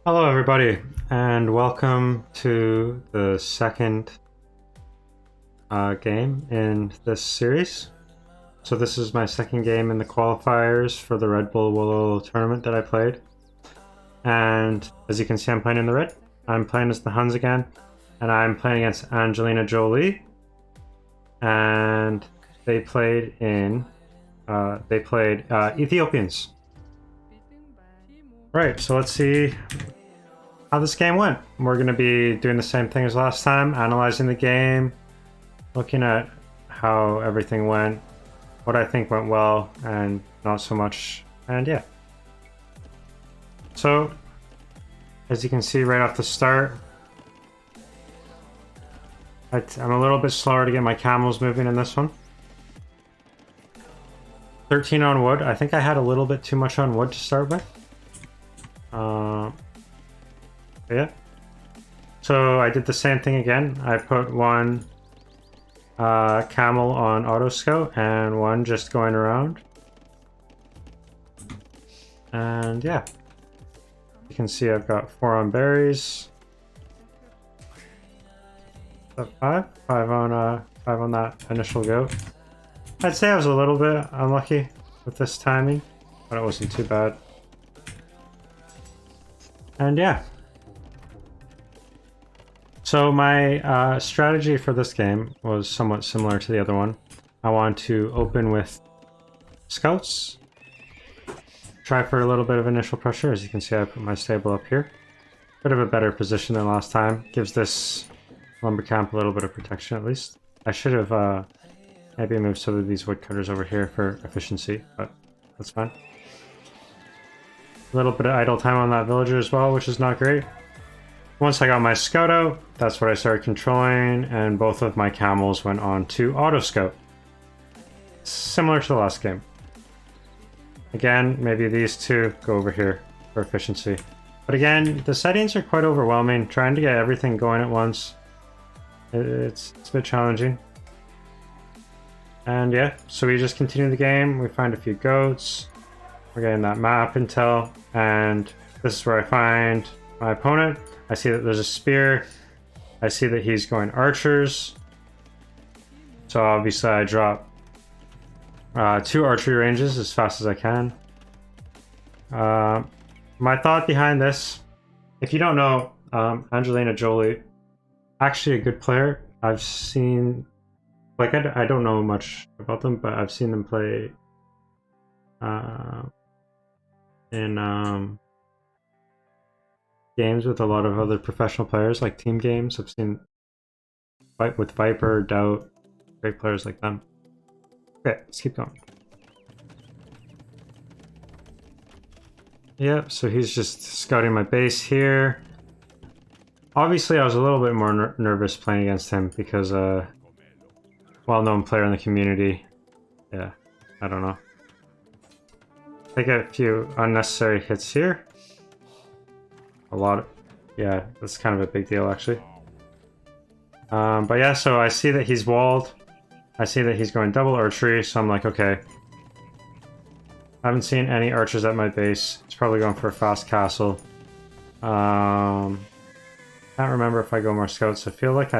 Hello, everybody, and welcome to the second game in this series. So this is my second game in the qualifiers for the Red Bull Wololo tournament that I played. And as you can see, I'm playing in the red. I'm playing as the Huns again, and I'm playing against AngelinaJolie. And they played Ethiopians. Right, so let's see how this game went. We're going to be doing the same thing as last time, analyzing the game, looking at how everything went, what I think went well and not so much, and yeah. So, as you can see right off the start, I'm a little bit slower to get my camels moving in this one. 13 on wood. I think I had a little bit too much on wood to start with. Yeah. So I did the same thing again. I put one camel on auto scout and one just going around. And yeah, you can see I've got 4 on berries. Five on that initial goat. I'd say I was a little bit unlucky with this timing, but it wasn't too bad. And yeah. So my strategy for this game was somewhat similar to the other one. I want to open with scouts, try for a little bit of initial pressure. As you can see, I put my stable up here. Bit of a better position than last time. Gives this lumber camp a little bit of protection at least. I should have maybe moved some of these woodcutters over here for efficiency, but that's fine. A little bit of idle time on that villager as well, which is not great. Once I got my scout out, that's what I started controlling, and both of my camels went on to auto scout. Similar to the last game. Again, maybe these two go over here for efficiency. But again, the settings are quite overwhelming. Trying to get everything going at once, it's a bit challenging. And yeah, so we just continue the game. We find a few goats. We're getting that map intel, and this is where I find my opponent. I see that there's a spear. I see that he's going archers. So obviously I drop 2 archery ranges as fast as I can. My thought behind this, if you don't know, AngelinaJolie, actually a good player. I've seen, like, I don't know much about them, but I've seen them play in games with a lot of other professional players, like team games. I've seen fight with Viper, Doubt, great players like them. Okay, let's keep going. Yep, so he's just scouting my base here. Obviously, I was a little bit more nervous playing against him because well-known player in the community. Yeah, I don't know. Take a few unnecessary hits here. A lot of, yeah, that's kind of a big deal actually. But yeah, so I see that he's walled. I see that he's going double archery, so I'm like, okay. I haven't seen any archers at my base. He's probably going for a fast castle. Can't remember if I go more scouts. I feel like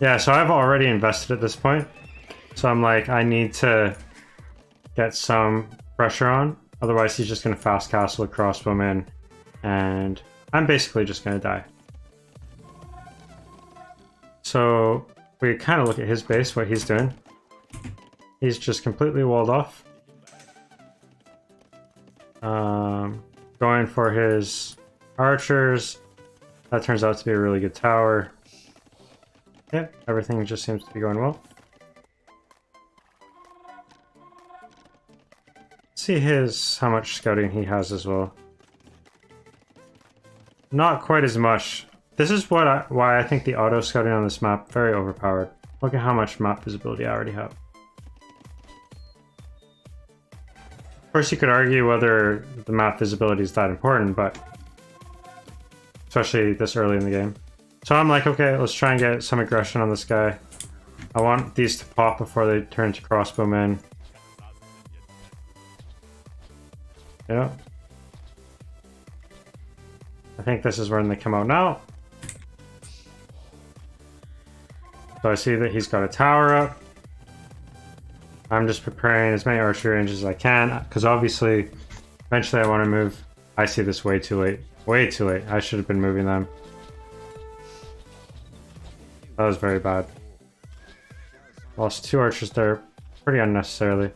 yeah, so I've already invested at this point. So I'm like, I need to get some pressure on. Otherwise, he's just going to fast castle a crossbowman, and I'm basically just going to die. So we kind of look at his base, what he's doing. He's just completely walled off. Going for his archers. That turns out to be a really good tower. Yeah, everything just seems to be going well. See how much scouting he has as well. Not quite as much. This is why I think the auto scouting on this map very overpowered. Look at how much map visibility I already have. Of course, you could argue whether the map visibility is that important, but especially this early in the game. So I'm like, okay, let's try and get some aggression on this guy. I want these to pop before they turn to crossbowmen. Yeah. I think this is when they come out now. So I see that he's got a tower up. I'm just preparing as many archery ranges as I can, because obviously, eventually I want to move. I see this way too late. Way too late. I should have been moving them. That was very bad. Lost 2 archers there, pretty unnecessarily.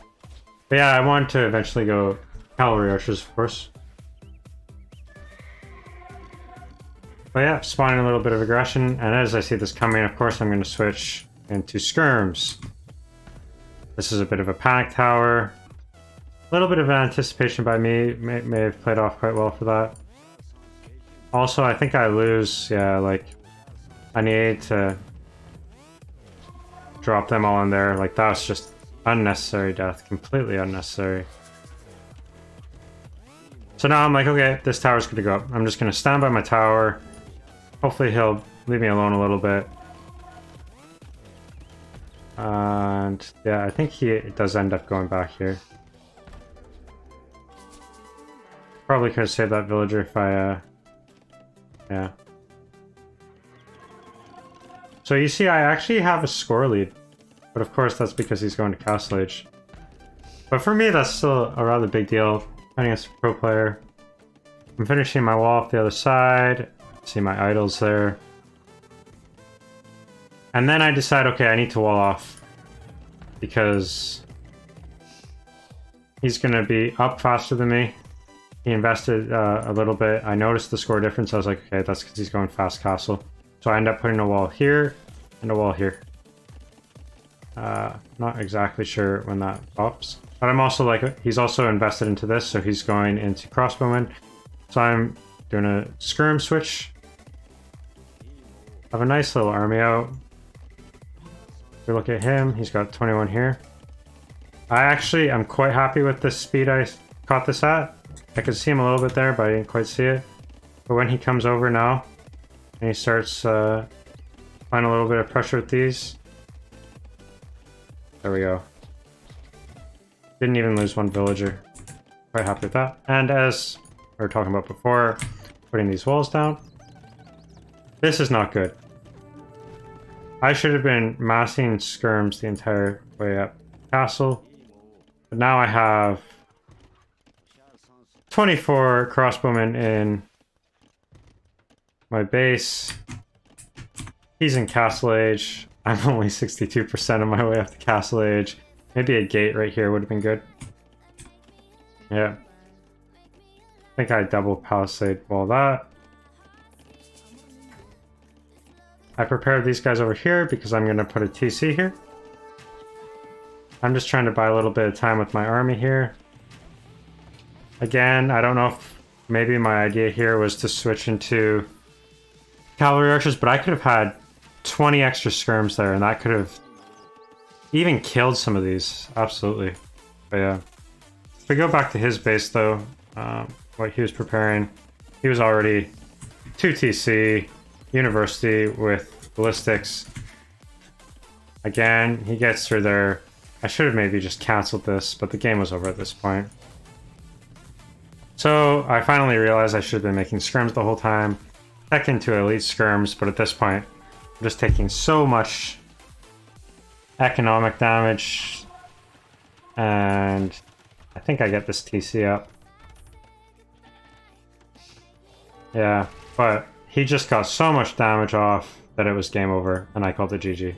But yeah, I want to eventually go cavalry archers, of course. But yeah, spawning a little bit of aggression, and as I see this coming, of course I'm going to switch into skirms. This is a bit of a panic tower. A little bit of anticipation by me, may have played off quite well for that. Also, I think I lose, yeah, like, I need to drop them all in there. Like, that was just unnecessary death, completely unnecessary. So now I'm like, okay, this tower's gonna go up. I'm just gonna stand by my tower. Hopefully he'll leave me alone a little bit. And yeah, I think he does end up going back here. Probably could have saved that villager if I, yeah. So you see, I actually have a score lead. But of course, that's because he's going to Castle Age. But for me, that's still a rather big deal. Playing against a pro player. I'm finishing my wall off the other side. See my idols there. And then I decide, okay, I need to wall off. Because he's going to be up faster than me. He invested a little bit. I noticed the score difference. I was like, okay, that's because he's going fast castle. So I end up putting a wall here and a wall here. Not exactly sure when that pops. But I'm also like, he's also invested into this, so he's going into crossbowmen. So I'm doing a skirm switch. Have a nice little army out. If we look at him, he's got 21 here. I actually am quite happy with the speed I caught this at. I could see him a little bit there, but I didn't quite see it. But when he comes over now, and he starts applying a little bit of pressure with these. There we go. Didn't even lose one villager. Quite happy with that. And as we were talking about before, putting these walls down. This is not good. I should have been massing skirms the entire way up castle. But now I have 24 crossbowmen in my base. He's in Castle Age. I'm only 62% of my way up to Castle Age. Maybe a gate right here would have been good. Yeah. I think I double palisade wall that. I prepared these guys over here because I'm going to put a TC here. I'm just trying to buy a little bit of time with my army here. Again, I don't know if maybe my idea here was to switch into cavalry archers, but I could have had 20 extra skirms there, and that could have even killed some of these. Absolutely. But yeah. If we go back to his base, though, what he was preparing, he was already 2 TC, university with ballistics. Again, he gets through there. I should have maybe just canceled this, but the game was over at this point. So I finally realized I should have been making skirms the whole time. Tech into elite skirms, but at this point, I'm just taking so much economic damage. And I think I get this TC up. Yeah, but he just got so much damage off that it was game over, and I called it GG.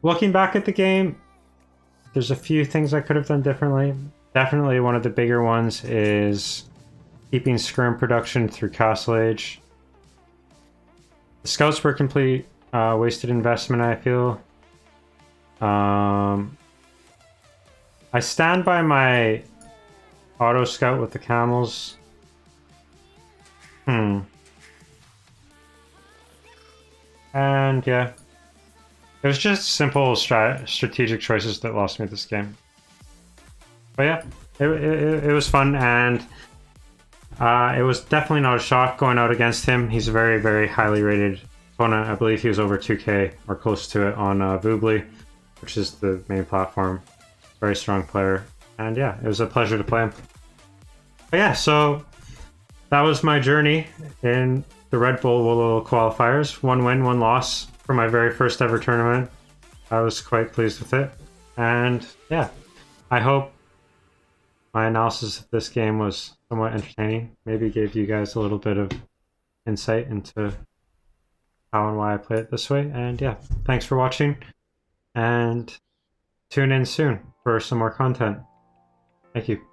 Looking back at the game, there's a few things I could have done differently. Definitely one of the bigger ones is keeping skirm production through Castle Age. The scouts were complete wasted investment, I feel. I stand by my auto scout with the camels. And yeah. It was just simple strategic choices that lost me this game. But yeah, it was fun, and it was definitely not a shock going out against him. He's a very, very highly rated opponent. I believe he was over 2k or close to it on Voobly, which is the main platform. Very strong player. And yeah, it was a pleasure to play him. But yeah, so that was my journey in the Red Bull Wololo Qualifiers. 1 win, 1 loss for my very first ever tournament. I was quite pleased with it. And yeah, I hope my analysis of this game was somewhat entertaining. Maybe gave you guys a little bit of insight into how and why I play it this way. And yeah, thanks for watching. And tune in soon for some more content. Thank you.